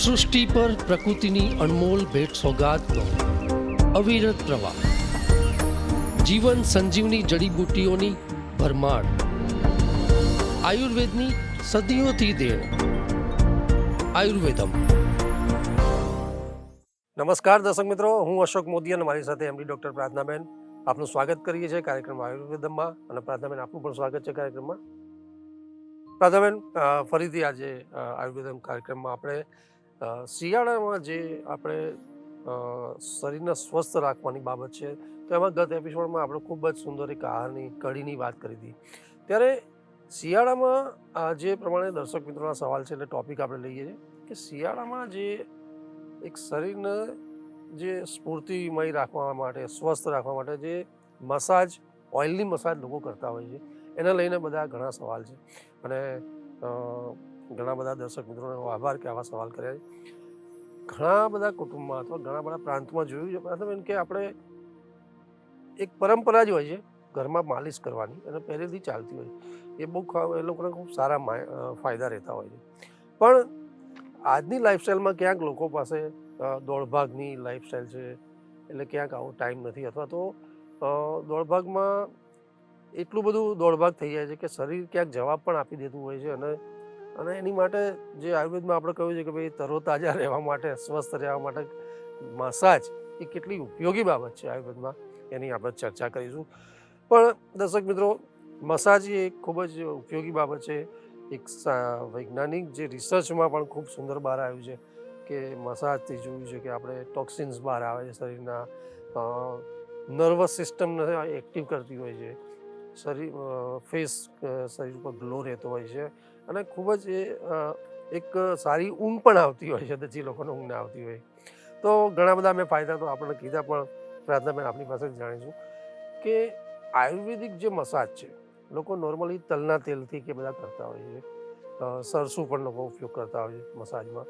સૃષ્ટિ પર પ્રકૃતિની અનમોલ ભેટ સોગાદનો અવિરત પ્રવાહ, જીવન સંજીવની જડીબુટ્ટીઓની ભરમાર, આયુર્વેદની સદીઓથી દેણ. આયુર્વેદમ. નમસ્કાર દર્શક મિત્રો, હું અશોક મોદી અને મારી સાથે એમડી ડૉક્ટર પ્રાર્થનાબેન આપનું સ્વાગત કરીએ છીએ કાર્યક્રમ આયુર્વેદમમાં. અને પ્રાર્થનાબેન, આપનું પણ સ્વાગત છે કાર્યક્રમમાં. પ્રાર્થનાબેન, ફરીથી આજે આયુર્વેદમ કાર્યક્રમમાં આપણે શિયાળામાં જે આપણે શરીરને સ્વસ્થ રાખવાની બાબત છે, તો એમાં ગત એપિસોડમાં આપણે ખૂબ જ સુંદર એક આહારની કઢીની વાત કરી હતી. ત્યારે શિયાળામાં જે પ્રમાણે દર્શક મિત્રોના સવાલ છે એટલે ટોપિક આપણે લઈએ છીએ કે શિયાળામાં જે એક શરીરને જે સ્ફૂર્તિમય રાખવા માટે, સ્વસ્થ રાખવા માટે જે મસાજ, ઓઇલની મસાજ લોકો કરતા હોય છે, એને લઈને બધા ઘણા સવાલ છે. અને ઘણા બધા દર્શક મિત્રોનો આભાર કે આવા સવાલ કર્યા છે. ઘણા બધા કુટુંબમાં અથવા ઘણા બધા પ્રાંતમાં જોયું છે પ્રથમ કે આપણે એક પરંપરા જ હોય છે ઘરમાં માલિશ કરવાની, અને પહેલેથી ચાલતી હોય એ બહુ એ લોકોને ખૂબ સારા ફાયદા રહેતા હોય છે. પણ આજની લાઈફસ્ટાઈલમાં ક્યાંક લોકો પાસે દોડભાગની લાઈફસ્ટાઈલ છે, એટલે ક્યાંક આવો ટાઈમ નથી, અથવા તો દોડભાગમાં એટલું બધું દોડભાગ થઈ જાય છે કે શરીર ક્યાંક જવાબ પણ આપી દેતું હોય છે. અને એની માટે જે આયુર્વેદમાં આપણે કહ્યું છે કે ભાઈ તરોતાજા રહેવા માટે, સ્વસ્થ રહેવા માટે મસાજ એ કેટલી ઉપયોગી બાબત છે આયુર્વેદમાં, એની આપણે ચર્ચા કરીશું. પણ દર્શક મિત્રો, મસાજ એ ખૂબ જ ઉપયોગી બાબત છે. એક વૈજ્ઞાનિક જે રિસર્ચમાં પણ ખૂબ સુંદર બહાર આવ્યું છે કે મસાજથી જોયું છે કે આપણે ટોક્સિન્સ બહાર આવે છે શરીરના, નર્વસ સિસ્ટમને એક્ટિવ કરતી હોય છે, શરીર પર ગ્લો રહેતો હોય છે, અને ખૂબ જ એક સારી ઊંઘ પણ આવતી હોય છે જે લોકોને ઊંઘ ના આવતી હોય. તો ઘણા બધા મેં ફાયદા તો આપણને કીધા, પણ પ્રાર્થનાબેન આપણી પાસે જ જાણીશું કે આયુર્વેદિક જે મસાજ છે, લોકો નોર્મલી તલના તેલથી કે બધા કરતા હોય છે, સરસું પણ લોકો ઉપયોગ કરતા હોય છે મસાજમાં.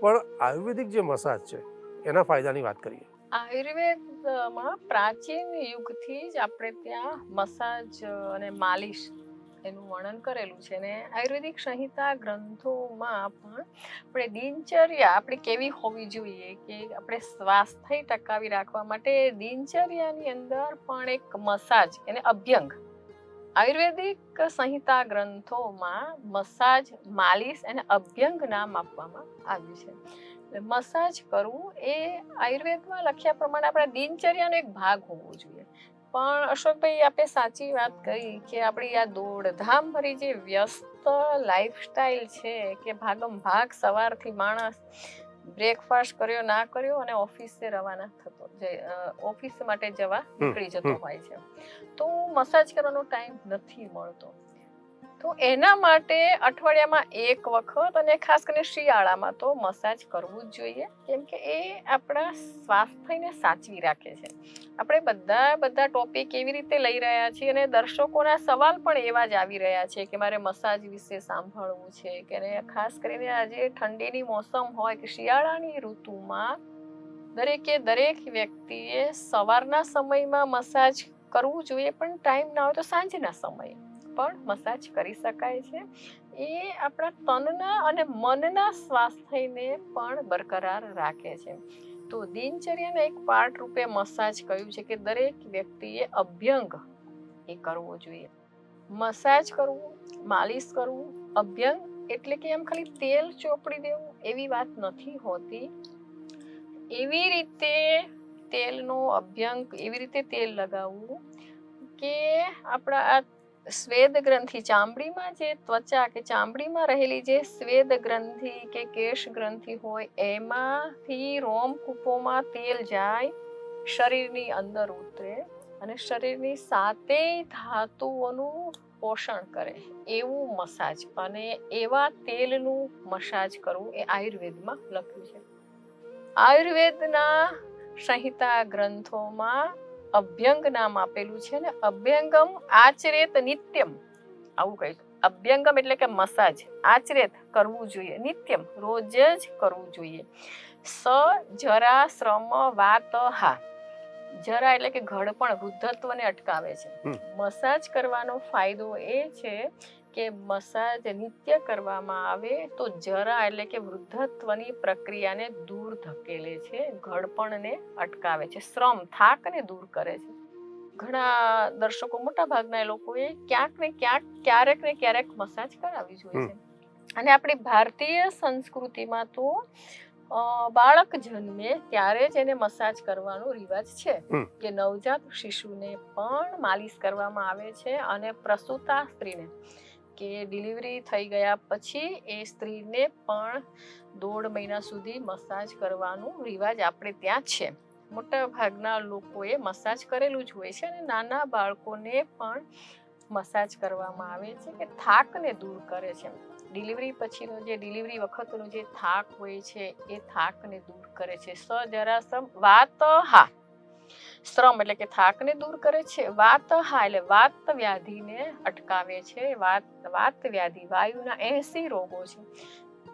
પણ આયુર્વેદિક જે મસાજ છે એના ફાયદાની વાત કરીએ. આયુર્વેદમાં પ્રાચીન યુગથી જ આપણે ત્યાં મસાજ અને માલિશ એનું વર્ણન કરેલું છે. ને આયુર્વેદિક સંહિતા ગ્રંથોમાં પણ આપણે દિનચર્યા આપણી કેવી હોવી જોઈએ, કે આપણે સ્વાસ્થ્ય ટકાવી રાખવા માટે દિનચર્યાની અંદર પણ એક મસાજ, એને અભ્યંગ, આયુર્વેદિક સંહિતા ગ્રંથોમાં મસાજ, માલિશ અને અભ્યંગ નામ આપવામાં આવ્યું છે. મસાજ કરવું એ આયુર્વેદમાં લખ્યા પ્રમાણે આપણા દિનચર્યાનો એક ભાગ હોવો જોઈએ. પણ અશોકભાઈ, આપણે સાચી વાત કહી કે આપણી આ દોડધામ ભરી જે વ્યસ્ત લાઈફસ્ટાઈલ છે, કે ભાગમ ભાગ સવારથી માણસ બ્રેકફાસ્ટ કર્યો ના કર્યો અને ઓફિસે રવાના થતો, ઓફિસ માટે જવા નીકળી જતો હોય છે, તો મસાજ કરવાનો ટાઈમ નથી મળતો. તો એના માટે અઠવાડિયામાં એક વખત, અને ખાસ કરીને શિયાળામાં તો મસાજ કરવું જ જોઈએ, કેમ કે એ આપણા સ્વાસ્થ્યને સાચવી રાખે છે. આપણે બધા ટોપિક એવી રીતે લઈ રહ્યા છીએ, અને દર્શકોના સવાલ પણ એવા જ આવી રહ્યા છે કે મારે મસાજ વિશે સાંભળવું છે, કે ખાસ કરીને આજે ઠંડીની મોસમ હોય કે શિયાળાની ઋતુમાં દરેક વ્યક્તિએ સવારના સમયમાં મસાજ કરવું જોઈએ, પણ ટાઈમ ના હોય તો સાંજના સમયે પણ મસાજ કરી શકાય છે. એ આપણા તનના અને મનના સ્વાસ્થ્યને પણ બરકરાર રાખે છે. તો દિનચર્યાના એક પાર્ટ રૂપે મસાજ કહ્યું છે કે દરેક વ્યક્તિએ અભ્યંગ એ કરવો જોઈએ. મસાજ કરવું, માલિશ કરવું, અભ્યંગ એટલે કે એમ ખાલી તેલ ચોપડી દેવું એવી વાત નથી હોતી. એવી રીતે તેલનો અભ્યંગ, એવી રીતે તેલ લગાવવું કે આપણા સ્વેદ ગ્રંથિ, ચામડીમાં જે ત્વચા કે ચામડીમાં રહેલી જે સ્વેદ ગ્રંથિ કે કેશ ગ્રંથિ હોય, એમાંથી રોમકૂપોમાં તેલ જાય, શરીરની અંદર ઉતરે અને શરીરની સાતેય ધાતુઓનું પોષણ કરે એવું મસાજ, અને એવા તેલનું મસાજ કરવું એ આયુર્વેદમાં લખ્યું છે. આયુર્વેદના સંહિતા ગ્રંથોમાં અભ્યંગ નામ આપેલું છે, ને અભ્યંગમ આચરેત નિત્યમ, આવું કહ્યું. અભ્યંગમ એટલે કે મસાજ આચરેત કરવું જોઈએ, નિત્યમ રોજ જ કરવું જોઈએ. સ જરા શ્રમ વાત હા, જરા એટલે કે ઘડપણ, વૃદ્ધત્વને અટકાવે છે. મસાજ કરવાનો ફાયદો એ છે કે મસાજ નિત્ય કરવામાં આવે તો જરા એટલે કે વૃદ્ધત્વની પ્રક્રિયાને દૂર ધકેલે છે, ઘડપણને અટકાવે છે, શ્રમ થાકને દૂર કરે છે. ઘણા દર્શકો, મોટા ભાગના લોકોએ ક્યાંક ને ક્યારેક મસાજ કરાવવી જોઈએ છે. અને આપણી ભારતીય સંસ્કૃતિમાં તો બાળક જન્મે ત્યારે જ એને મસાજ કરવાનો રિવાજ છે કે નવજાત શિશુને પણ માલિશ કરવામાં આવે છે. અને પ્રસૂતા સ્ત્રીને કે ડિલિવરી થઈ ગયા પછી એ સ્ત્રીને પણ 1.5 મહિના સુધી મસાજ કરવાનો રિવાજ આપણે ત્યાં છે. મોટા ભાગના લોકોએ મસાજ કરેલું જ હોય છે. અને નાના બાળકોને પણ મસાજ કરવામાં આવે છે કે થાકને દૂર કરે છે. ડિલિવરી પછીનો જે ડિલિવરી વખતનો જે થાક હોય છે એ થાકને દૂર કરે છે. સજરાસમ વાતહા, શ્રમ એટલે કે થાકને દૂર કરે છે. વાતહા એટલે વાત વ્યાધિને અટકાવે છે. વાત વ્યાધિ વાયુના 80 રોગો છે,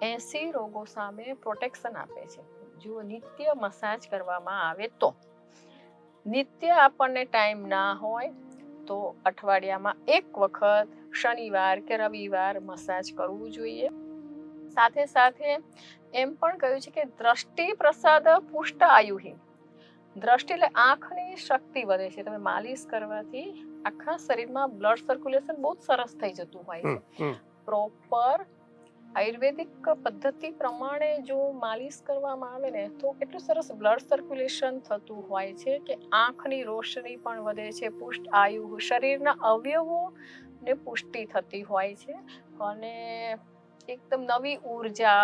80 રોગો સામે પ્રોટેક્શન આપે છે જો નિત્ય મસાજ કરવામાં આવે તો. નિત્ય આપણને ટાઈમ ના હોય તો અઠવાડિયામાં 1 વખત શનિવાર કે રવિવાર મસાજ કરવું જોઈએ. સાથે સાથે એમ પણ કહ્યું છે કે દ્રષ્ટિ પ્રસાદ પુષ્ટ આયુહી, દ્રષ્ટિ એટલે આંખની શક્તિ વધે છે. તમે માલિશ કરવાથી આખા શરીરમાં બ્લડ સર્ક્યુલેશન બહુ સરસ થઈ જતું હોય છે. પ્રોપર આયુર્વેદિક પદ્ધતિ પ્રમાણે જો માલિશ કરવામાં આવે ને તો કેટલું સરસ બ્લડ સર્ક્યુલેશન થતું હોય છે કે આંખની રોશની પણ વધે છે. પુષ્ટ આયુ, શરીરના અવયવોને પુષ્ટિ થતી હોય છે અને એકદમ નવી ઉર્જા,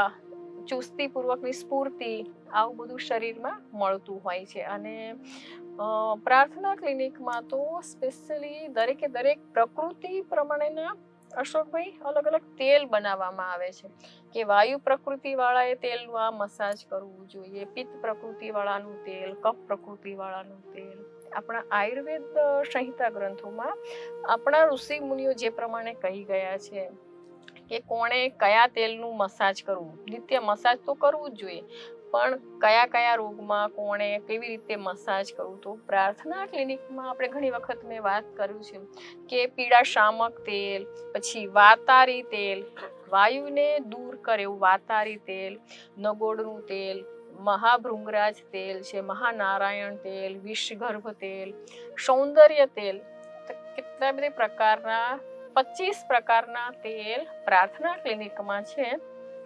ચુસ્તીપૂર્વકની સ્ફૂર્તિ, આવું બધું શરીરમાં મળતું હોય છે. અને પ્રાર્થના ક્લિનિકમાં તો સ્પેશિયલી દરેક પ્રકૃતિ પ્રમાણેના અશોકભાઈ અલગ અલગ તેલ બનાવવામાં આવે છે કે વાયુ પ્રકૃતિ વાળાએ તેલનું આ મસાજ કરવું જોઈએ, પિત્ત પ્રકૃતિ વાળાનું તેલ, કફ પ્રકૃતિ વાળાનું તેલ. આપણા આયુર્વેદ સંહિતા ગ્રંથોમાં આપણા ઋષિ મુનિઓ જે પ્રમાણે કહી ગયા છે કે કોણે કયા તેલનું મસાજ કરવું. નિત્ય મસાજ તો કરવું જ જોઈએ, પણ કયા રોગમાં કોણે કેવી રીતે મસાજ કરવું. તો પ્રાર્થના ક્લિનિકમાં આપણે ઘણી વખત મેં વાત કર્યું છે કે પીળા શામક તેલ, પછી વાતારી તેલ, વાયુને દૂર કરે એવું વાતારી તેલ, નગોડનું તેલ, મહાભૃંગરાજ તેલ છે, મહાનારાયણ તેલ, વિષગર્ભ તેલ, સૌંદર્ય તેલ, કેટલા બધા પ્રકારના 25 પ્રકારના તેલ પ્રાર્થના ક્લિનિકમાં છે.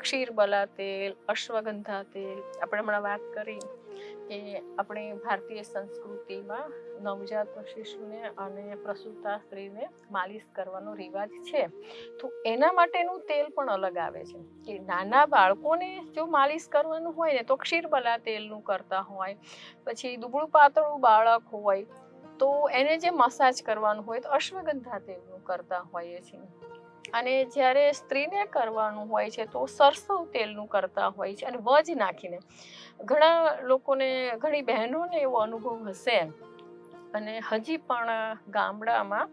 ક્ષીરબલા તેલ, અશ્વગંધા તેલ. આપણે હમણાં વાત કરી કે આપણી ભારતીય સંસ્કૃતિમાં નવજાત શિશુને અને પ્રસૂતા સ્ત્રીને માલિશ કરવાનો રિવાજ છે. તો એના માટેનું તેલ પણ અલગ આવે છે કે નાના બાળકોને જો માલિશ કરવાનું હોય ને તો ક્ષીરબલા તેલનું કરતા હોય. પછી દુબળું પાતળું બાળક હોય તો એને જે મસાજ કરવાનું હોય તો અશ્વગંધા તેલનું કરતા હોઈએ છીએ. અને જ્યારે સ્ત્રીને કરવાનું હોય છે તો સરસવ તેલનું કરતા હોય છે. અને વજ નાખીને ઘણા લોકોને, ઘણી બહેનોને એવો અનુભવ હશે અને હજી પણ ગામડામાં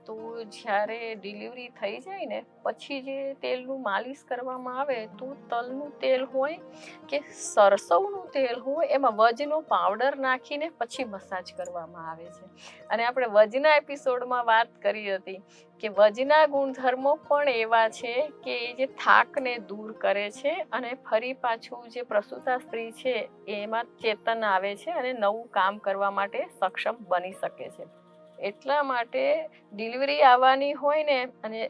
તો જ્યારે ડિલિવરી થઈ જાય ને પછી જે તેલનું માલિશ કરવામાં આવે તો તલનું તેલ હોય કે સરસવનું તેલ હોય એમાં વજનો પાવડર નાખીને પછી મસાજ કરવામાં આવે છે. અને આપણે વજના એપિસોડમાં વાત કરી હતી કે વજના ગુણધર્મો પણ એવા છે કે એ જે થાકને દૂર કરે છે અને ફરી પાછું જે પ્રસૂતા સ્ત્રી છે એમાં ચેતન આવે છે અને નવું કામ કરવા માટે સક્ષમ બની શકે છે. એટલા માટે ડિલિવરી આવવાની હોય ને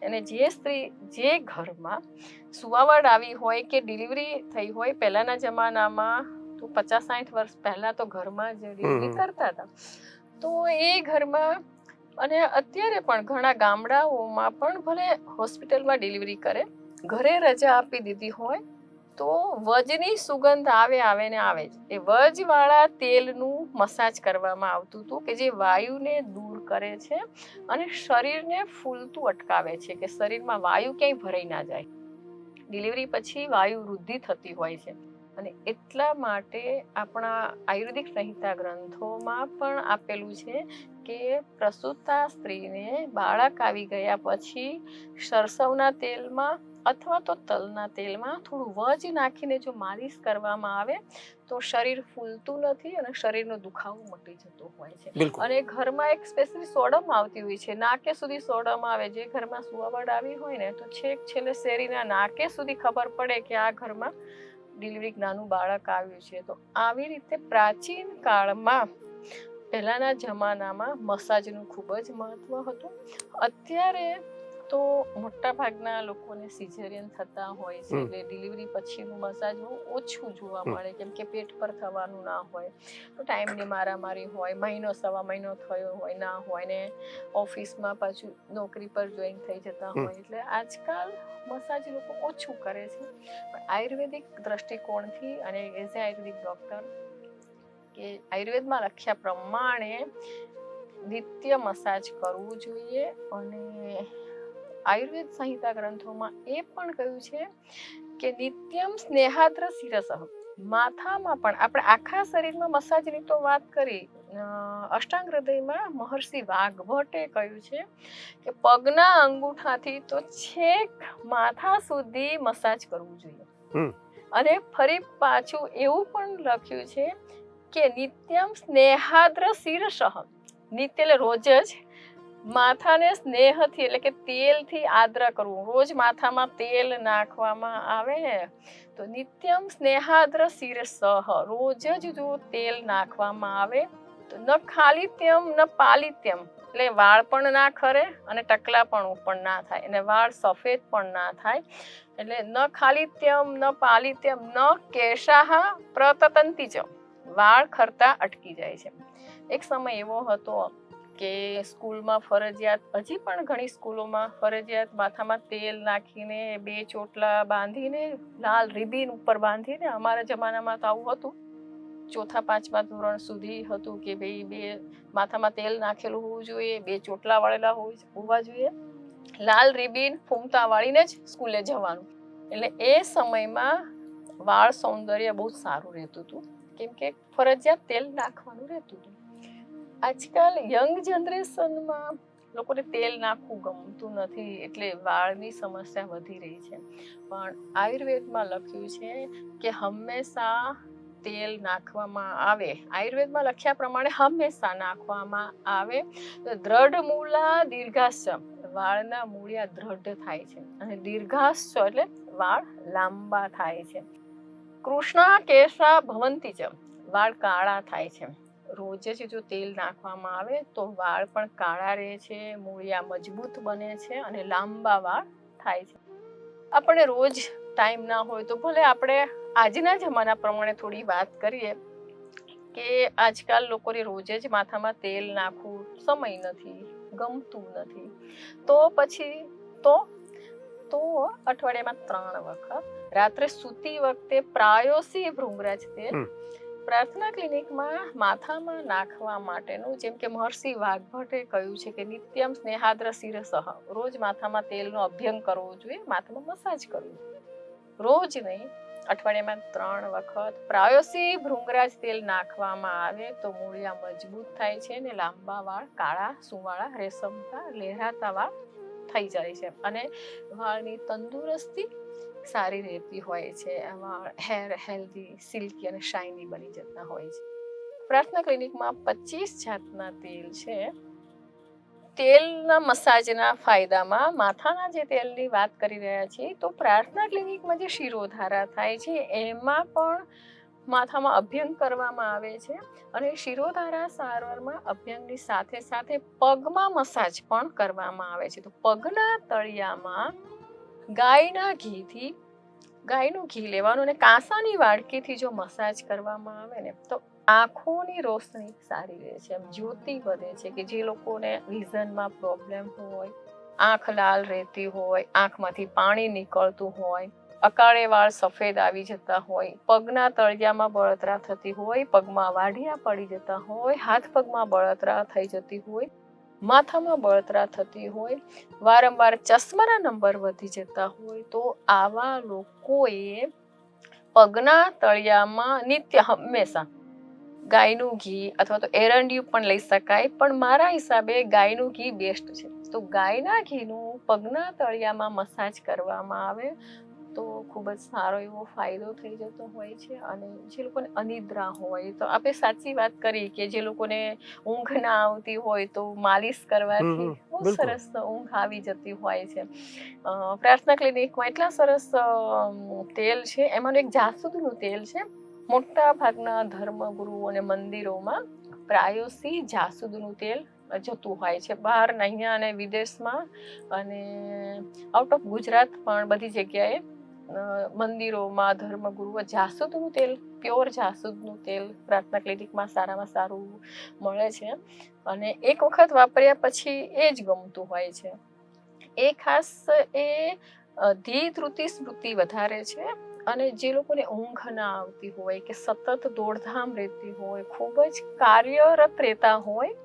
અને જે સ્ત્રી, જે ઘરમાં સુવાવડ આવી હોય કે ડિલિવરી થઈ હોય, પહેલાના જમાનામાં તો 50-60 વર્ષ પહેલા તો ઘરમાં જ ડિલિવરી કરતા હતા. તો એ ઘરમાં અને અત્યારે પણ ઘણા ગામડાઓમાં પણ ભલે હોસ્પિટલમાં ડિલિવરી કરે, ઘરે રજા આપી દીધી હોય તો વજની સુગંધ આવે જ. એ વજવાળા તેલનું મસાજ કરવામાં આવતું હતું કે જે વાયુને દૂર કરે છે અને શરીરને ફૂલતું અટકાવે છે કે શરીરમાં વાયુ ક્યાંય ભરાઈ ના જાય. ડિલિવરી પછી વાયુ વૃદ્ધિ થતી હોય છે અને એટલા માટે આપણા આયુર્વેદિક સંહિતા ગ્રંથોમાં પણ આપેલું છે કે પ્રસૂતા સ્ત્રીને બાળક આવી ગયા પછી સરસવના તેલમાં અથવા તો તલના તેલમાં થોડું વજ નાખીને જો માલિશ કરવામાં આવે તો શરીર ફૂલતું નથી અને શરીરનો દુખાવો મટી જતો હોય છે. બિલકુલ. અને ઘરમાં એક સ્પેશિયલ સોડમ આવતી હોય છે, નાકે સુધી સોડમ આવે. જે ઘરમાં સુવાવડ આવી હોય ને તો છેક છેલ્લે શેરીના નાકે સુધી ખબર પડે કે આ ઘરમાં ડિલિવરી નાનું બાળક આવ્યું છે. તો આવી રીતે પ્રાચીન કાળમાં પહેલાના જમાનામાં મસાજનું ખૂબ જ મહત્વ હતું. અત્યારે તો મોટા ભાગના લોકોને સિઝેરિયન થતા હોય છે, એટલે ડિલિવરી પછીનું મસાજ બહુ ઓછું જોવા મળે, કેમ કે પેટ પર થવાનું ના હોય, તો ટાઈમની મારામારી હોય, મહિનો સવા મહિનો થયો હોય ના હોય ને ઓફિસમાં પાછું નોકરી પર જોઈન થઈ જતા હોય, એટલે આજકાલ મસાજ લોકો ઓછું કરે છે. પણ આયુર્વેદિક દ્રષ્ટિકોણથી અને એઝ એ આયુર્વેદિક ડૉક્ટર કે આયુર્વેદમાં લખ્યા પ્રમાણે નિત્ય મસાજ કરવું જોઈએ. અને આયુર્વેદ સંહિતા ગ્રંથોમાં એ પણ કહ્યું છે કે નિત્યમ સ્નેહાદ્ર શિરસઃ, માથામાં પણ આપણે આખા શરીરમાં મસાજની તો વાત કરી, અષ્ટાંગ હૃદયમાં મહર્ષિ વાઘભટ્ટે કહ્યું છે કે પગના અંગૂઠાથી તો છેક માથા સુધી મસાજ કરવું જોઈએ. અને ફરી પાછું એવું પણ લખ્યું છે કે નિત્યમ સ્નેહાદ્ર શિરસઃ, નિત્ય એટલે રોજ જ માથાને સ્નેહથી એટલે કે તેલથી આદ્ર કરવું. રોજ માથામાં તેલ નાખવામાં આવે ને તો નિત્યમ સ્નેહાદ્ર શિરસઃ, રોજ જ જો તેલ નાખવામાં આવે તો ન ખાલિત્યમ ન પાલિત્યમ, એટલે વાળ પણ ના ખરે અને ટકલાપણું પણ ના થાય અને વાળ સફેદ પણ ના થાય. એટલે ન ખાલિત્યમ ન પાલિત્યમ ન કેશાહ પ્રતતંતિ ચ, વાળ ખરતા અટકી જાય છે. એક સમય એવો હતો કે સ્કૂલમાં ફરજિયાત, હજી પણ ઘણી સ્કૂલોમાં ફરજિયાત માથામાં તેલ નાખીને 2 ચોટલા બાંધીને લાલ રિબીન ઉપર બાંધીને, અમારા જમાનામાં તો આવું હતું, 4થા 5મા ધોરણ સુધી હતું કે ભાઈ માથામાં તેલ નાખેલું હોવું જોઈએ, 2 ચોટલા વાળેલા હોવા જોઈએ, લાલ રિબીન ફૂમતા વાળીને જ સ્કૂલે જવાનું. એટલે એ સમયમાં વાળ સૌંદર્ય બહુ સારું રહેતું હતું, કેમ કે ફરજિયાત તેલ નાખવાનું રહેતું હતું. આજકાલ યંગ જનરેશનમાં લોકોને તેલ નાખવું ગમતું નથી, એટલે વાળની સમસ્યા વધી રહી છે. પણ આયુર્વેદમાં લખ્યું છે કે હંમેશા તેલ નાખવામાં આવે, આયુર્વેદમાં લખ્યા પ્રમાણે હંમેશા નાખવામાં આવે તો દ્રઢ મૂલા દીર્ઘાસ્ય, વાળના મૂળિયા દ્રઢ થાય છે અને દીર્ઘાસ્ય એટલે વાળ લાંબા થાય છે. કૃષ્ણ કેશા ભવંતી ચ, વાળ કાળા થાય છે. રોજ જ જો તેલ નાખવામાં આવે તો વાળ પણ કાળા રહે છે, મૂળિયા મજબૂત બને છે અને લાંબા વાળ થાય છે. આપણે રોજ ટાઈમ ના હોય તો ભલે આપણે આજના જમાના પ્રમાણે થોડી વાત કરીએ કે આજકાલ લોકોને રોજ જ માથામાં તેલ નાખવું સમય નથી, ગમતું નથી, તો પછી તો અઠવાડિયામાં 3 વખત રાત્રે સૂતી વખતે પ્રાયોસી ભૃંગરાજ તેલ પ્રાર્થના ક્લિનિકમાં માથામાં નાખવા માટેનું, જેમ કે મહર્ષિ વાઘભટ્ટે કહ્યું છે કે નિત્યમ સ્નેહાદ્ર શિરસઃ, રોજ માથામાં તેલનો અભ્યંગ કરવો જોઈએ, માથામાં મસાજ કરવું, રોજ નહીં, અઠવાડિયામાં 3 વખત પ્રાયોસી ભૃંગરાજ તેલ નાખવામાં આવે તો મૂળિયા મજબૂત થાય છે અને લાંબા વાળ કાળા સુવાળા રેશમતા લહેરાતા વાળ થઈ જાય છે અને વાળની તંદુરસ્તી સારી રહેતી હોય છે. વાળ હેર હેલ્ધી, સિલ્કી અને શાઇની બની જતા હોય છે. પ્રાર્થના ક્લિનિકમાં 25 જાતના તેલ છે. તેલના મસાજના ફાયદામાં માથાના જે તેલની વાત કરી રહ્યા છીએ તો પ્રાર્થના ક્લિનિકમાં જે શિરોધારા થાય છે એમાં પણ માથામાં અભ્યંગ કરવામાં આવે છે અને શિરોધારા સારવારમાં અભ્યંગની સાથે સાથે પગમાં મસાજ પણ કરવામાં આવે છે. તો પગના તળિયામાં ગાયનું ઘી લેવાનું અને કાંસાની વાડકીથી જો મસાજ કરવામાં આવે ને તો આંખોની રોશની સારી રહે છે, જ્યોતિ વધે છે. કે જે લોકોને વિઝનમાં પ્રોબ્લેમ હોય, આંખ લાલ રહેતી હોય, આંખમાંથી પાણી નીકળતું હોય, અકાળે વાળ સફેદ આવી જતા હોય, પગના તળિયામાં બળતરા થતી હોય, પગમાં વાઢિયા પડી જતા હોય, હાથ પગમાં બળતરા થઈ જતી હોય, માથામાં બળતરા થતી હોય, વારંવાર ચશ્માના નંબર વધી જતા હોય, તો આવા લોકોએ પગના તળિયામાં નિત્ય હંમેશા ગાયનું ઘી અથવા તો એરંડિયું પણ લઈ શકાય, પણ મારા હિસાબે ગાયનું ઘી બેસ્ટ છે. તો ગાયના ઘીનું પગના તળિયામાં મસાજ કરવામાં આવે તો ખૂબ જ સારો એવો ફાયદો થઈ જતો હોય છે. અને જે લોકોને અનિદ્રા હોય તો આપણે સાચી વાત કરી કે જે લોકોને ઊંઘ ના આવતી હોય તો માલિશ કરવાથી બહુ બિલકુલ. સરસ ઊંઘ આવી જતી હોય છે. પ્રાર્થના ક્લિનિકમાં એટલા સરસ તેલ છે, એમાંનું એક જાસૂદનું તેલ છે. મોટા ભાગના ધર્મગુરુ અને મંદિરોમાં પ્રાયોસી જાસૂદનું તેલ જતું હોય છે બહાર, અહીંયા અને વિદેશમાં અને આઉટ ઓફ ગુજરાત પણ બધી જગ્યાએ મંદિરોમાં ધર્મગુરુઓ જાસૂદનું તેલ, પ્યોર જાસૂદનું તેલ પ્રાર્થના ક્લિનિકમાં સારામાં સારું મળે છે. અને એક વખત વાપર્યા પછી એ જ ગમતું હોય છે. એ ખાસ એ ધીધૃતિ સ્મૃતિ વધારે છે. અને જે લોકોને ઊંઘ ના આવતી હોય કે સતત દોડધામ રહેતી હોય, ખૂબ જ કાર્યરત રહેતા હોય,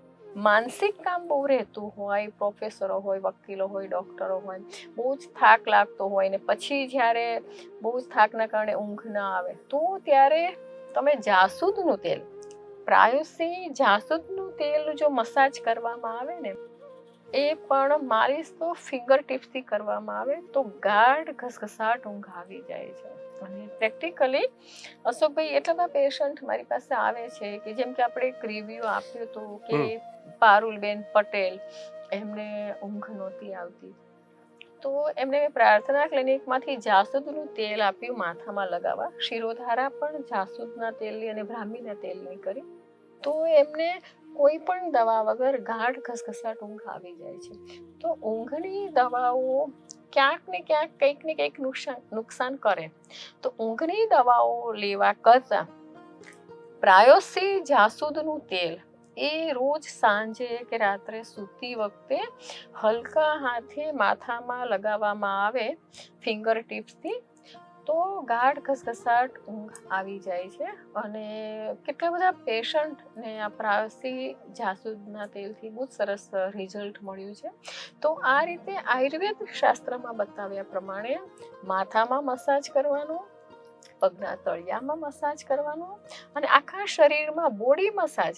માનસિક કામ બહુ રહેતું હોય, પ્રોફેસરો હોય, વકીલો હોય, ડૉક્ટરો હોય, બહુ જ થાક લાગતો હોય ને પછી જ્યારે બહુ જ થાકના કારણે ઊંઘ ના આવે તો ત્યારે તમે જાસૂદનું તેલ, પ્રાયોસી જાસૂદનું તેલ જો મસાજ કરવામાં આવે ને, એ પણ માલિશ તો ફિંગર ટિપ્સથી કરવામાં આવે તો ગાઢ ઘસઘસાટ ઊંઘ આવી જાય છે. અને પ્રેક્ટિકલી અશોકભાઈ એટલા બધા પેશન્ટ મારી પાસે આવે છે કે જેમ કે આપણે એક રિવ્યુ આપ્યું હતું કે પારુલબેન પટેલ, એમને ઊંઘ નહોતી આવતી તો એમને પ્રાર્થના ક્લિનિકમાંથી જાસૂદનું તેલ આપ્યું માથામાં લગાવવા. શિરોધારા પણ જાસૂદના તેલની અને બ્રાહ્મીના તેલની કરી તો એમને કોઈ પણ દવા વગર ગાઢ ઘસઘસાટ ઊંઘ આવી જાય છે. તો ઊંઘની દવાઓ ક્યાંક ને ક્યાંક કંઈક ને કંઈક નુકસાન કરે તો ઊંઘની દવાઓ લેવા કરતા પ્રાયોસી જાસૂદનું તેલ એ રોજ સાંજે કે રાત્રે સૂતી વખતે હલકા હાથે માથામાં લગાવવામાં આવે ફિંગર ટિપ્સથી તો ગાઢ ઘસઘસાટ ઊંઘ આવી જાય છે. અને કેટલા બધા પેશન્ટને આ પ્રાયોસી જાસૂદના તેલથી બહુ સરસ રિઝલ્ટ મળ્યું છે. તો આ રીતે આયુર્વેદ શાસ્ત્રમાં બતાવ્યા પ્રમાણે માથામાં મસાજ કરવાનો, પગના તળિયામાં મસાજ કરવાનો અને આખા શરીરમાં બોડી મસાજ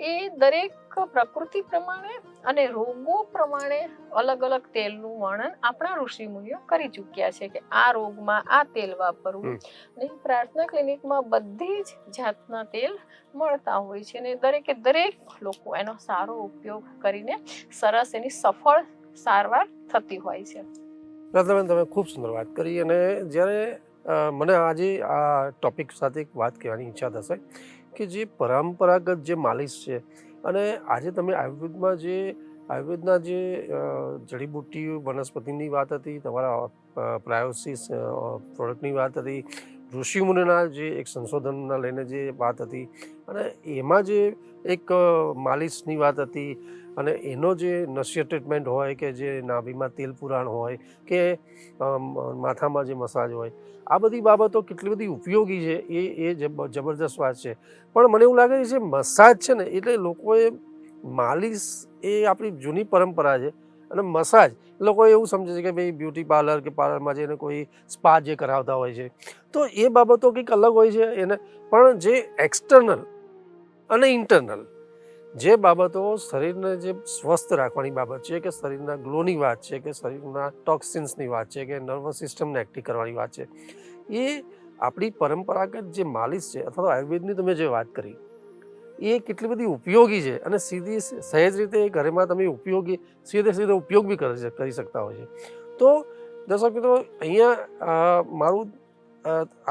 એ દરેક પ્રકૃતિ પ્રમાણે અને રોગો પ્રમાણે અલગ અલગ તેલનું વર્ણન આપણા ઋષિમુનિઓ કરી ચૂક્યા છે કે આ રોગમાં આ તેલ વાપરવું. અને પ્રાર્થના ક્લિનિકમાં બધી જ જાતના તેલ મળતા હોય છે અને દરેકે દરેક લોકો એનો સારો ઉપયોગ કરીને સરસ એની સફળ સારવાર થતી હોય છે. પ્રાર્થનાબેન, તમે ખૂબ સુંદર વાત કરી. અને જ્યારે મને આજે આ ટોપિક સાથે એક વાત કહેવાની ઈચ્છા થશે કે જે પરંપરાગત જે માલિશ છે અને આજે તમે આયુર્વેદના જે જડીબુટ્ટી વનસ્પતિની વાત હતી, તમારા પ્રાયોસિસ પ્રોડક્ટની વાત હતી, ઋષિમુનિના જે એક સંશોધનના લઈને જે વાત હતી અને એમાં જે એક માલિશની વાત હતી અને એનો જે નસ્ય ટ્રીટમેન્ટ હોય કે જે નાભીમાં તેલ પુરાણ હોય કે માથામાં જે મસાજ હોય, આ બધી બાબતો કેટલી બધી ઉપયોગી છે એ જબરદસ્ત વાત છે. પણ મને એવું લાગે છે મસાજ છે ને એટલે લોકોએ માલિશ એ આપણી જૂની પરંપરા છે અને મસાજ લોકો એવું સમજે છે કે ભાઈ બ્યુટી પાર્લર કે પાર્લરમાં જઈને કોઈ સ્પા જે કરાવતા હોય છે તો એ બાબતો કંઈક અલગ હોય છે એને. પણ જે એક્સટર્નલ અને ઇન્ટરનલ જે બાબતો શરીરને જે સ્વસ્થ રાખવાની બાબત છે કે શરીરના ગ્લોની વાત છે કે શરીરના ટોક્સિન્સની વાત છે કે નર્વસ સિસ્ટમને એક્ટિવ કરવાની વાત છે, એ આપણી પરંપરાગત જે માલિશ છે અથવા તો આયુર્વેદની તમે જે વાત કરી એ કેટલી બધી ઉપયોગી છે અને સીધી સહેજ રીતે ઘરમાં તમે સીધે ઉપયોગ બી કરી શકતા હોય છે. તો દર્શક મિત્રો, અહીંયા મારું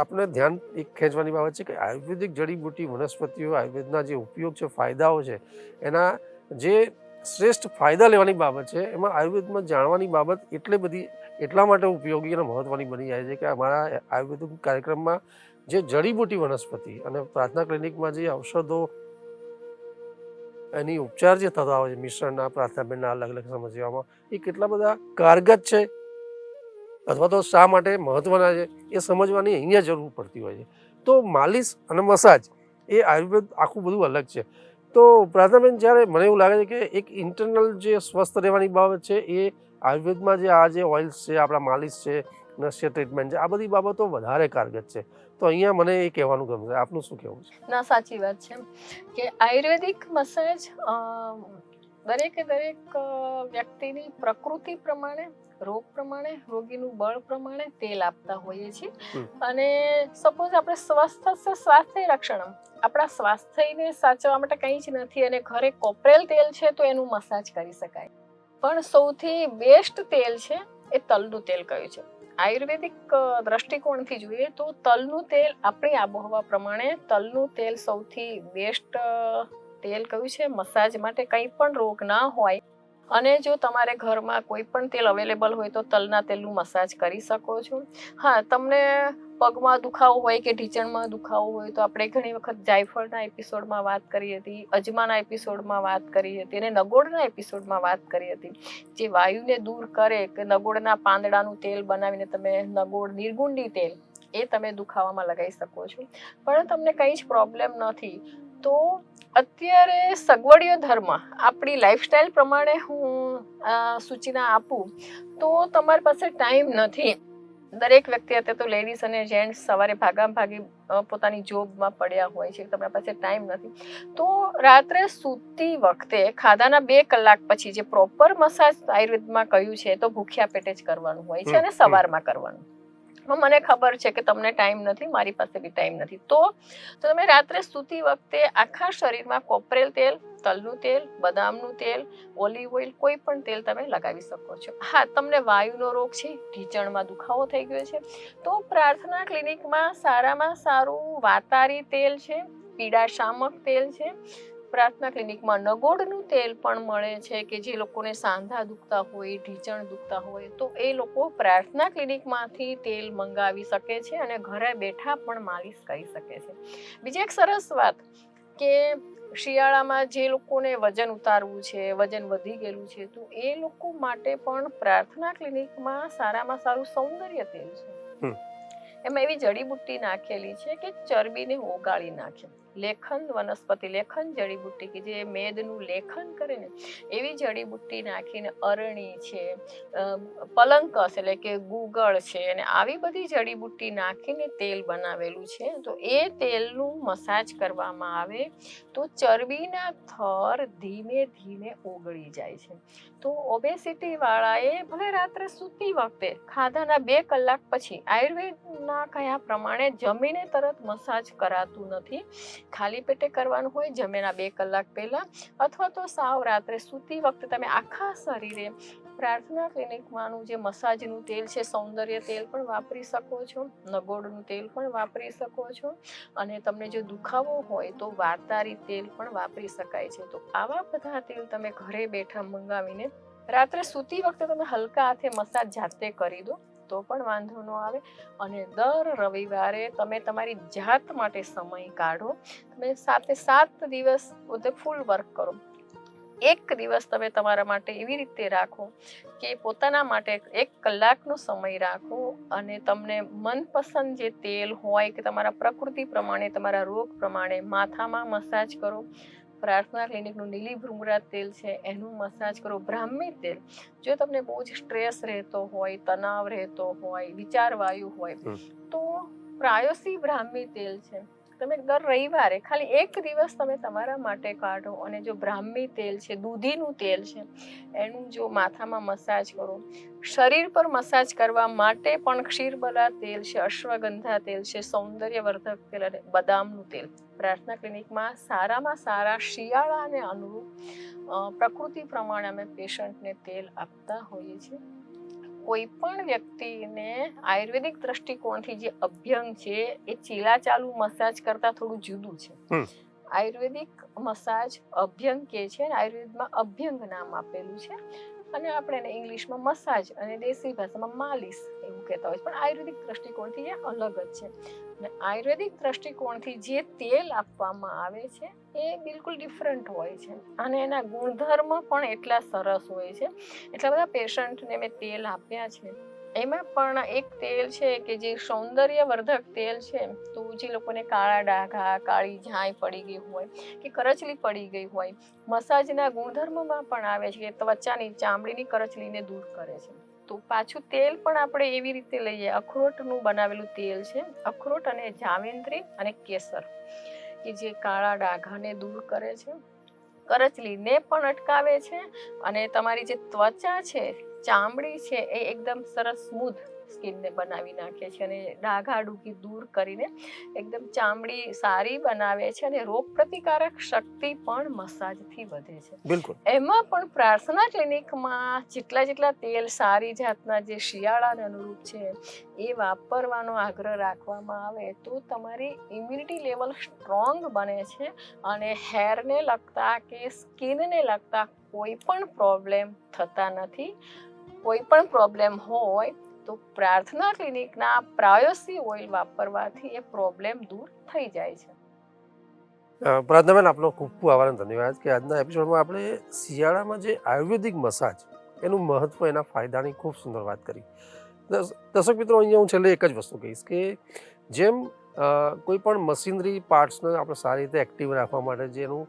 આપણે ધ્યાન એક ખેંચવાની બાબત છે કે આયુર્વેદિક જડીબુટ્ટી વનસ્પતિઓ, આયુર્વેદના જે ઉપયોગ છે, ફાયદાઓ છે, એના જે શ્રેષ્ઠ ફાયદા લેવાની બાબત છે એમાં આયુર્વેદમાં જાણવાની બાબત એટલા માટે ઉપયોગી અને મહત્ત્વની બની જાય છે કે અમારા આયુર્વેદિક કાર્યક્રમમાં જે જડીબુટ્ટી વનસ્પતિ અને પ્રાર્થના ક્લિનિકમાં જે ઔષધો એની ઉપચાર જે થતા હોય છે મિશ્રણના, પ્રાર્થનાબેનના અલગ અલગ સમસ્યાઓમાં, એ કેટલા બધા કારગત છે અથવા તો શા માટે મહત્ત્વના છે એ સમજવાની અહીંયા જરૂર પડતી હોય છે. તો માલિશ અને મસાજ એ આયુર્વેદ આખું બધું અલગ છે. તો પ્રાર્થનાબેન, જ્યારે મને એવું લાગે છે કે એક ઇન્ટરનલ જે સ્વસ્થ રહેવાની બાબત છે એ આયુર્વેદમાં જે ઓઇલ્સ છે, આપણા માલિશ છે, નસ્ય ટ્રીટમેન્ટ છે, આ બધી બાબતો વધારે કારગત છે. તો અહીંયા મને એ કહેવાનું ગમશે. આપનું શું કહેવું છે? ના, સાચી વાત છે કે આયુર્વેદિક મસાજ દરેકે દરેક વ્યક્તિની પ્રકૃતિ પ્રમાણે, રોગ પ્રમાણે, રોગીનું બળ પ્રમાણે તેલ આપતા હોઈએ છીએ. અને સપોઝ આપણે સ્વસ્થ સ્વાસ્થ્ય રક્ષણમ, આપણા સ્વાસ્થ્યને સાચવવા માટે કંઈ જ નથી અને ઘરે કોપરેલ તેલ છે તો એનું મસાજ કરી શકાય. પણ સૌથી બેસ્ટ તેલ છે એ તલનું તેલ કયું છે. આયુર્વેદિક દ્રષ્ટિકોણથી જોઈએ તો તલનું તેલ, આપણી આબોહવા પ્રમાણે તલનું તેલ સૌથી બેસ્ટ તેલ કયું છે મસાજ માટે. કંઈ પણ રોગ ના હોય અને જો તમારે ઘરમાં કોઈ પણ તેલ અવેલેબલ હોય તો તલના તેલનું મસાજ કરી શકો છો. હા, તમને પગમાં દુખાવો હોય કે ઢીંચણમાં દુખાવો હોય તો આપણે ઘણી વખત જાયફળના એપિસોડમાં વાત કરી હતી, અજમાના એપિસોડમાં વાત કરી હતી અને નગોડના એપિસોડમાં વાત કરી હતી. જે વાયુને દૂર કરે કે નગોડના પાંદડાનું તેલ બનાવીને તમે નગોડ નિર્ગુંડી તેલ એ તમે દુખાવામાં લગાવી શકો છો. પણ તમને કંઈ જ પ્રોબ્લેમ નથી તો અત્યારે સગવડિયો ધર્મ, આપણી લાઈફસ્ટાઈલ પ્રમાણે હું સૂચના આપું તો તમારી પાસે ટાઈમ નથી. દરેક વ્યક્તિ અત્યારે તો લેડીઝ અને જેન્ટ્સ સવારે ભાગી પોતાની જોબમાં પડ્યા હોય છે, તમારી પાસે ટાઈમ નથી. તો રાત્રે સૂતી વખતે ખાધાના 2 કલાક પછી જે પ્રોપર મસાજ આયુર્વેદમાં કહ્યું છે તો ભૂખ્યા પેટે જ કરવાનું હોય છે અને સવારમાં કરવાનું. મને ખબર છે કે તમને ટાઈમ નથી, મારી પાસે બી ટાઈમ નથી. તો તમે રાત્રે સૂતી વખતે આખા શરીરમાં કોપરેલ તેલ, તલનું તેલ, બદામનું તેલ, ઓલિવ ઓઇલ, કોઈ પણ તેલ તમે લગાવી શકો છો. હા, તમને વાયુનો રોગ છે, ઢીંચણમાં દુખાવો થઈ ગયો છે તો પ્રાર્થના ક્લિનિકમાં સારામાં સારું વાતારી તેલ છે, પીળા શામક તેલ છે. પ્રાર્થના ક્લિનિકમાં નગોડનું તેલ પણ મળે છે કે જે લોકોને સાંધા દુખતા હોય, ઢીંચણ દુખતા હોય તો એ લોકો પ્રાર્થના ક્લિનિકમાંથી તેલ મંગાવી શકે છે અને ઘરે બેઠા પણ માલિશ કરી શકે છે. બીજી એક સરસ વાત કે શિયાળામાં જે લોકોને વજન ઉતારવું છે, વજન વધી ગયેલું છે તો એ લોકો માટે પણ પ્રાર્થના ક્લિનિકમાં સારામાં સારું સૌંદર્ય તેલ છે. એમાં એવી જડીબુટ્ટી નાખેલી છે કે ચરબીને ઓગાળી નાખે. લેખન વનસ્પતિ, લેખન જડીબુટ્ટી કે જે મેદનું લેખન કરે ને એવી જડીબુટ્ટી નાખીને અરણી છે, પલંકસ એટલે કે ગુગળ છે અને આવી બધી જડીબુટ્ટી નાખીને તેલ બનાવેલું છે. તો એ તેલનું મસાજ કરવામાં આવે તો ચરબીના થર ધીમે ધીમે ઓગળી જાય છે. તો ઓબેસિટી વાળાએ ભલે રાત્રે સૂતી વખતે ખાધાના 2 કલાક પછી, આયુર્વેદના કયા પ્રમાણે જમીને તરત મસાજ કરાતું નથી, ખાલી પેટે કરવાનું હોય જમ્યાના 2 કલાક પહેલા, અથવા તો સાવ રાત્રે સૂતી વખતે તમે આખા શરીરે પ્રાર્થના ક્લિનિકમાંનું જે મસાજનું તેલ છે, સૌંદર્ય તેલ પણ વાપરી શકો છો, નગોડનું તેલ પણ વાપરી શકો છો અને તમને જો દુખાવો હોય તો વાતારી તેલ પણ વાપરી શકાય છે. તો આવા બધા તેલ તમે ઘરે બેઠા મંગાવીને રાત્રે સૂતી વખતે તમે હલકા હાથે મસાજ જાતે કરી દો તો પણ વાંધો ન આવે. અને દર રવિવારે તમે તમારી જાત માટે સમય કાઢો. તમે 7 દિવસ ફૂલ વર્ક કરો. એક દિવસ તમે તમારા માટે એવી રીતે રાખો કે પોતાના માટે 1 કલાકનો સમય રાખો અને તમને મનપસંદ જે તેલ હોય કે તમારા પ્રકૃતિ પ્રમાણે, તમારા રોગ પ્રમાણે માથામાં મસાજ કરો. પ્રાર્થના ક્લિનિકનું નીલી ભૃંગરા તેલ છે એનું મસાજ કરો. બ્રાહ્મી તેલ, જો તમને બહુ જ સ્ટ્રેસ રહેતો હોય, તણાવ રહેતો હોય, વિચાર વાયુ હોય તો પ્રાયોસી બ્રાહ્મી તેલ છે. તમે દર રવિવારે ખાલી 1 દિવસ તમે તમારા માટે કાઢો અને જો બ્રાહ્મી તેલ છે, દૂધીનું તેલ છે, એનું જો માથામાં મસાજ કરો. શરીર પર મસાજ કરવા માટે પણ ક્ષીરબલા તેલ છે, અશ્વગંધા તેલ છે, સૌંદર્યવર્ધક તેલ અને બદામનું તેલ પ્રાર્થના ક્લિનિકમાં સારામાં સારા શિયાળાને અનુરૂપ પ્રકૃતિ પ્રમાણે અમે પેશન્ટને તેલ આપતા હોઈએ છીએ. કોઈ પણ વ્યક્તિને આયુર્વેદિક દ્રષ્ટિકોણથી જે અભ્યંગ છે એ ચીલાચાલુ મસાજ કરતા થોડું જુદું છે. આયુર્વેદિક મસાજ અભ્યંગ કે છે, આયુર્વેદમાં અભ્યંગ નામ આપેલું છે અને આપણે એને ઇંગ્લિશમાં મસાજ અને દેશી ભાષામાં માલિશ એવું કહેતા હોય છે. પણ આયુર્વેદિક દ્રષ્ટિકોણથી એ અલગ જ છે. અને આયુર્વેદિક દ્રષ્ટિકોણથી જે તેલ આપવામાં આવે છે એ બિલકુલ ડિફરન્ટ હોય છે અને એના ગુણધર્મ પણ એટલા સરસ હોય છે. એટલા બધા પેશન્ટને મેં તેલ આપ્યા છે. એમાં પણ એક તેલ છે કે જે સૌંદર્યવર્ધક તેલ છે. તો જે લોકોને કાળા ડાઘા, કાળી ઝાંય પડી ગઈ હોય કે કરચલી પડી ગઈ હોય, મસાજના ગુણધર્મમાં પણ આવે છે કે ત્વચાની ચામડીની કરચલીને દૂર કરે છે. તો પાછું તેલ પણ આપણે એવી રીતે લઈએ, અખરોટનું બનાવેલું તેલ છે. અખરોટ અને જાવેત્રી અને કેસર કે જે કાળા ડાઘાને દૂર કરે છે. કરચલીને પણ અટકાવે છે અને તમારી જે ત્વચા છે, ચામડી છે, એ એકદમ સરસ સ્મૂથ સ્કિનને બનાવી નાખે છે અને ડાઘાડુઘી દૂર કરીને એકદમ ચામડી સારી બનાવે છે અને રોગ પ્રતિકારક શક્તિ પણ મસાજથી વધે છે. બિલકુલ. એમાં પણ પ્રાર્થના ક્લિનિકમાં જેટલા તેલ સારી જાતના જે શિયાળાને અનુરૂપ છે એ વાપરવાનો આગ્રહ રાખવામાં આવે તો તમારી ઇમ્યુનિટી લેવલ સ્ટ્રોંગ બને છે અને હેરને લગતા કે સ્કિનને લગતા કોઈ પણ પ્રોબ્લેમ થતા નથી. કોઈ પણ પ્રોબ્લેમ હોય તો પ્રાર્થના ક્લિનિકના પ્રાયોસી ઓઇલ વાપરવાથી એ પ્રોબ્લેમ દૂર થઈ જાય છે. પ્રાર્થનાબેન, આપનો ખૂબ ખૂબ આભાર અને ધન્યવાદ કે આજના એપિસોડમાં આપણે શિયાળામાં જે આયુર્વેદિક મસાજ એનું મહત્વ, એના ફાયદાની ખૂબ સુંદર વાત કરી. દર્શક મિત્રો, અહીંયા હું છેલ્લે એક જ વસ્તુ કહીશ કે જેમ કોઈ પણ મશીનરી પાર્ટ્સને આપણે સારી રીતે એક્ટિવ રાખવા માટે જેનું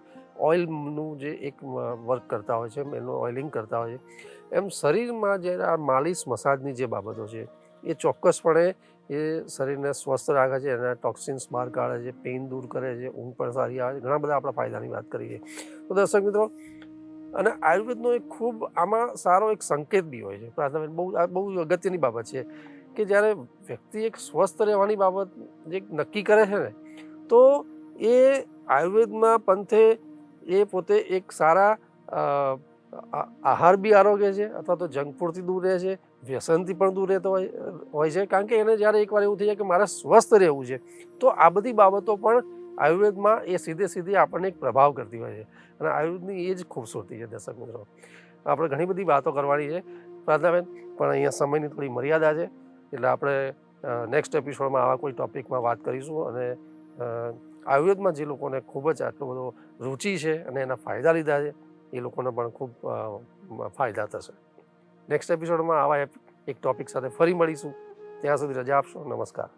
ઓઇલનું જે એક વર્ક કરતા હોય છે, એનું ઓઇલિંગ કરતા હોય છે, એમ શરીરમાં જે આ માલિશ મસાજની જે બાબતો છે એ ચોક્કસપણે એ શરીરને સ્વસ્થ રાખે છે, એના ટોક્સિન્સ બહાર કાઢે છે, પેઇન દૂર કરે છે, ઊંઘ પણ સારી આવે છે, ઘણા બધા આપણા ફાયદાની વાત કરીએ. તો દર્શક મિત્રો, અને આયુર્વેદનો એક ખૂબ આમાં સારો એક સંકેત બી હોય છે. પ્રાર્થના બહુ અગત્યની બાબત છે કે જ્યારે વ્યક્તિ એક સ્વસ્થ રહેવાની બાબત જે નક્કી કરે છે ને, તો એ આયુર્વેદના પંથે એ પોતે એક સારા આહાર બી આરોગ્ય છે, અથવા તો જંક ફૂડથી દૂર રહે છે, વ્યસનથી પણ દૂર રહેતો હોય છે. કારણ કે એને જ્યારે એકવાર એવું થઈ જાય કે મારે સ્વસ્થ રહેવું છે, તો આ બધી બાબતો પણ આયુર્વેદમાં એ સીધી આપણને એક પ્રભાવ કરતી હોય છે. અને આયુર્વેદની એ જ ખૂબસૂરતી છે. દર્શક મિત્રો, આપણે ઘણી બધી વાતો કરવાની છે પ્રાર્થનાબેન, પણ અહીંયા સમયની થોડી મર્યાદા છે, એટલે આપણે નેક્સ્ટ એપિસોડમાં આવા કોઈ ટૉપિકમાં વાત કરીશું. અને આયુર્વેદમાં જે લોકોને ખૂબ જ આટલો બધો રુચિ છે અને એના ફાયદા લીધા છે, એ લોકોને પણ ખૂબ ફાયદા થશે. નેક્સ્ટ એપિસોડમાં આવા એક ટૉપિક સાથે ફરી મળીશું. ત્યાં સુધી રજા આપશો. નમસ્કાર.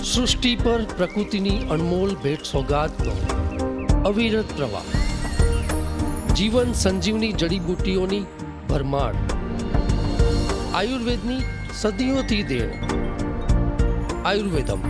સૃષ્ટિ પર પ્રકૃતિની અનમોલ ભેટ સોગાદનો અવિરત પ્રવાહ, જીવન સંજીવની જડીબુટ્ટીઓની ભરમાર, આયુર્વેદની સદીઓથી દેણ. આયુર્વેદમ